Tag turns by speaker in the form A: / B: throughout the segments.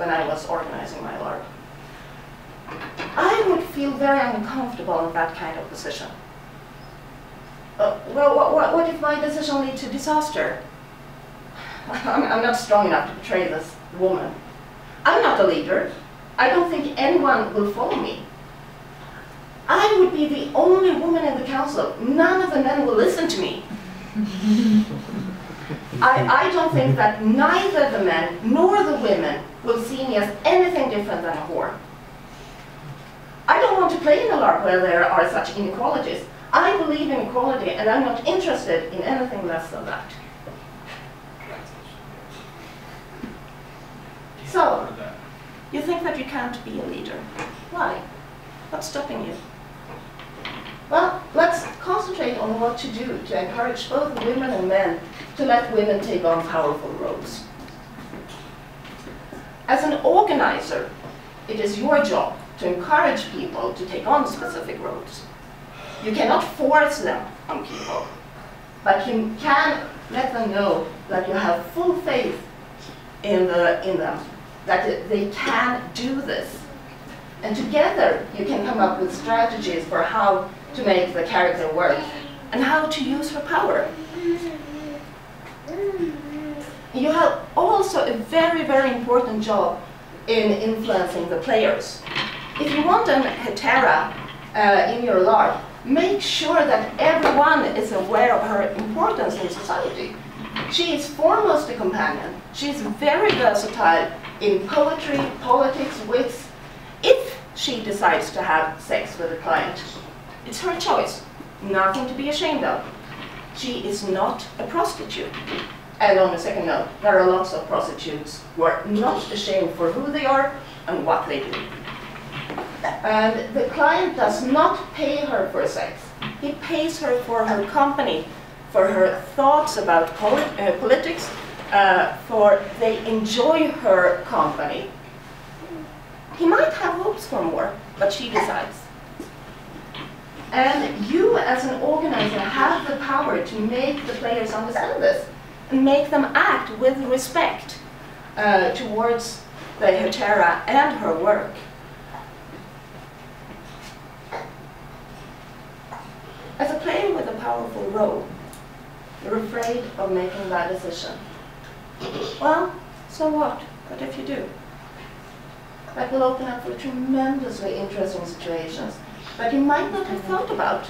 A: when I was organizing my LARP. I would feel very uncomfortable in that kind of position. Well, what if my decision leads to disaster? I'm not strong enough to betray this woman. I'm not a leader. I don't think anyone will follow me. I would be the only woman in the council. None of the men will listen to me. I don't think that neither the men nor the women will see me as anything different than a whore. I don't want to play in a LARP where there are such inequalities. I believe in equality, and I'm not interested in anything less than that. So, you think that you can't be a leader. Why? What's stopping you? Well, let's concentrate on what to do to encourage both women and men to let women take on powerful roles. As an organizer, it is your job to encourage people to take on specific roles. You cannot force them on people, but you can let them know that you have full faith in them, that they can do this. And together you can come up with strategies for how to make the character work and how to use her power. You have also a very, very important job in influencing the players. If you want an hetera in your LARP, make sure that everyone is aware of her importance in society. She is foremost a companion. She is very versatile in poetry, politics, wits. If she decides to have sex with a client, it's her choice, nothing to be ashamed of. She is not a prostitute. And on a second note, there are lots of prostitutes who are not ashamed for who they are and what they do. And the client does not pay her for sex. He pays her for her company, for her thoughts about politics, for they enjoy her company. He might have hopes for more, but she decides. And you, as an organizer, have the power to make the players understand this and make them act with respect towards the hetera and her work. As a player with a powerful role, you're afraid of making that decision. Well, so what? What if you do? That will open up for tremendously interesting situations that you might not have thought about.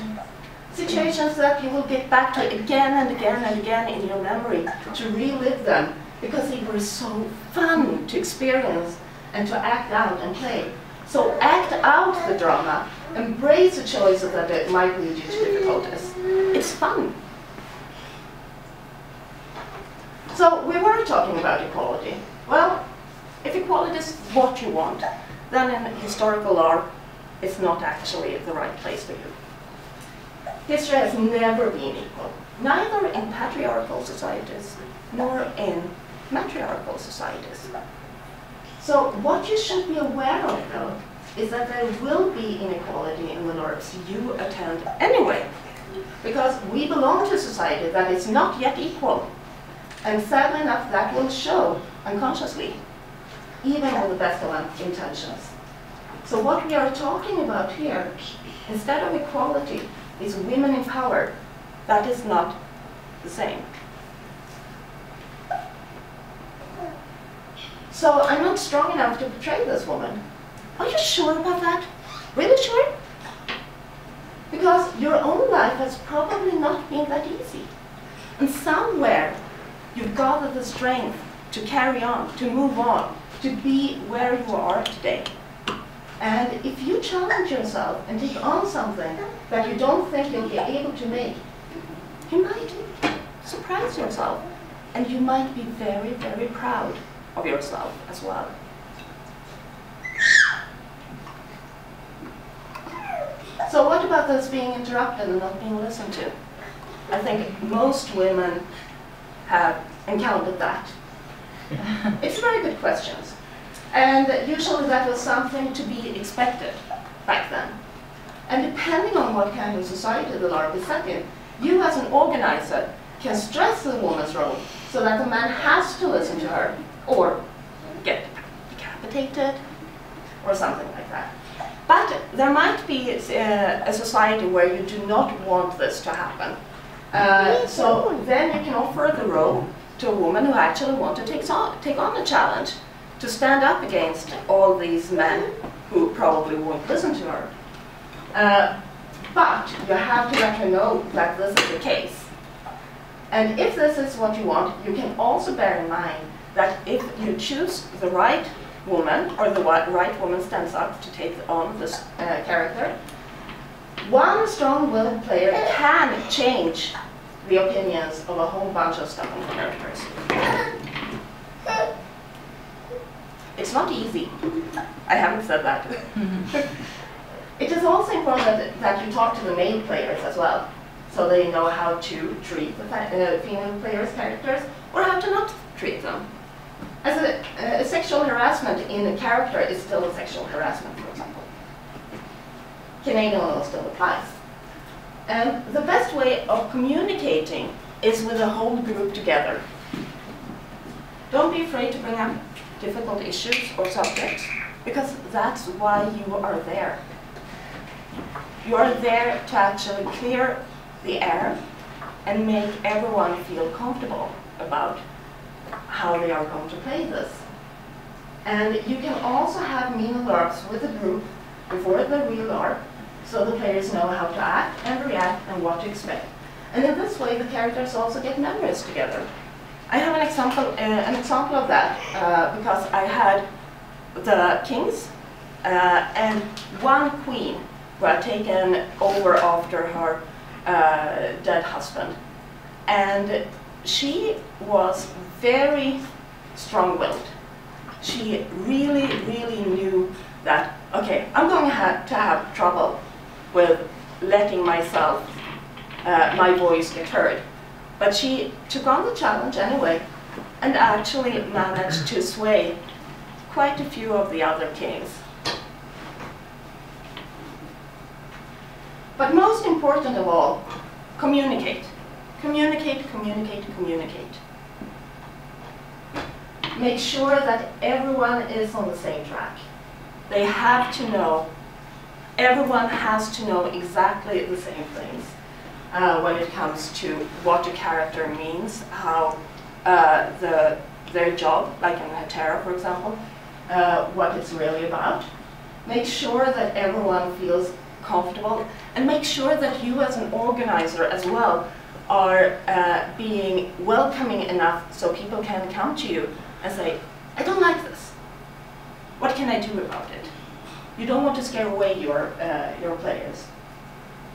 A: Situations that you will get back to again and again and again in your memory, to relive them, because they were so fun to experience and to act out and play. So act out the drama, embrace the choices that it might lead you to difficulties. It's fun. So we were talking about equality. Well, if equality is what you want, then in historical LARP, it's not actually the right place for you. History has never been equal, neither in patriarchal societies nor in matriarchal societies. So what you should be aware of, though, is that there will be inequality in the LARPs you attend anyway, because we belong to a society that is not yet equal. And sadly enough, that will show unconsciously, even with the best of intentions. So what we are talking about here, instead of equality, is women in power. That is not the same. So I'm not strong enough to betray this woman. Are you sure about that? Really sure? Because your own life has probably not been that easy. And somewhere you've gathered the strength to carry on, to move on, to be where you are today. And if you challenge yourself and take on something that you don't think you'll be able to make, you might surprise yourself. And you might be very, very proud of yourself as well. So what about this being interrupted and not being listened to? I think most women have encountered that. It's very good questions. And usually that was something to be expected back then. And depending on what kind of society the LARP is set in, you as an organizer can stress the woman's role so that the man has to listen to her or get decapitated. hesitated, or something like that. But there might be a society where you do not want this to happen. So then you can offer the role to a woman who actually wants to take on the challenge, to stand up against all these men who probably won't listen to her. But you have to let her know that this is the case. And if this is what you want, you can also bear in mind that if you choose the right woman, or the right woman stands up to take on this character, one strong-willed player can change the opinions of a whole bunch of stubborn characters. It's not easy. I haven't said that. It is also important that you talk to the male players as well, so they know how to treat the female players' characters, or how to not treat them. As a sexual harassment in a character is still a sexual harassment, for example. Canadian law still applies. And the best way of communicating is with a whole group together. Don't be afraid to bring up difficult issues or subjects, because that's why you are there. You are there to actually clear the air and make everyone feel comfortable about how they are going to play this. And you can also have mini-LARPs with the group before the real LARP, so the players know how to act and react and what to expect. And in this way, the characters also get memories together. I have an example of that because I had the kings and one queen who had taken over after her dead husband. And she was very strong-willed. She really, really knew that, okay, I'm going to have trouble with letting myself, my voice get heard. But she took on the challenge anyway, and actually managed to sway quite a few of the other kings. But most important of all, communicate. Communicate, communicate, communicate. Make sure that everyone is on the same track. They have to know, everyone has to know exactly the same things when it comes to what a character means, how their job, like in Hetera, for example, what it's really about. Make sure that everyone feels comfortable, and make sure that you as an organizer as well are being welcoming enough so people can come to you and say, I don't like this. What can I do about it? You don't want to scare away your players.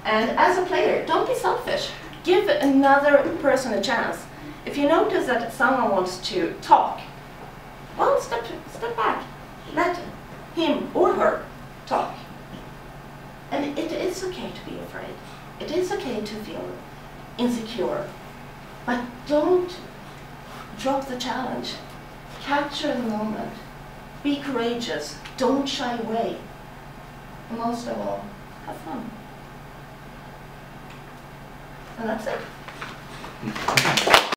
A: And as a player, don't be selfish. Give another person a chance. If you notice that someone wants to talk, well, step back. Let him or her talk. And it is okay to be afraid. It is okay to feel insecure. But don't drop the challenge. Capture the moment. Be courageous. Don't shy away. And most of all, have fun. And that's it.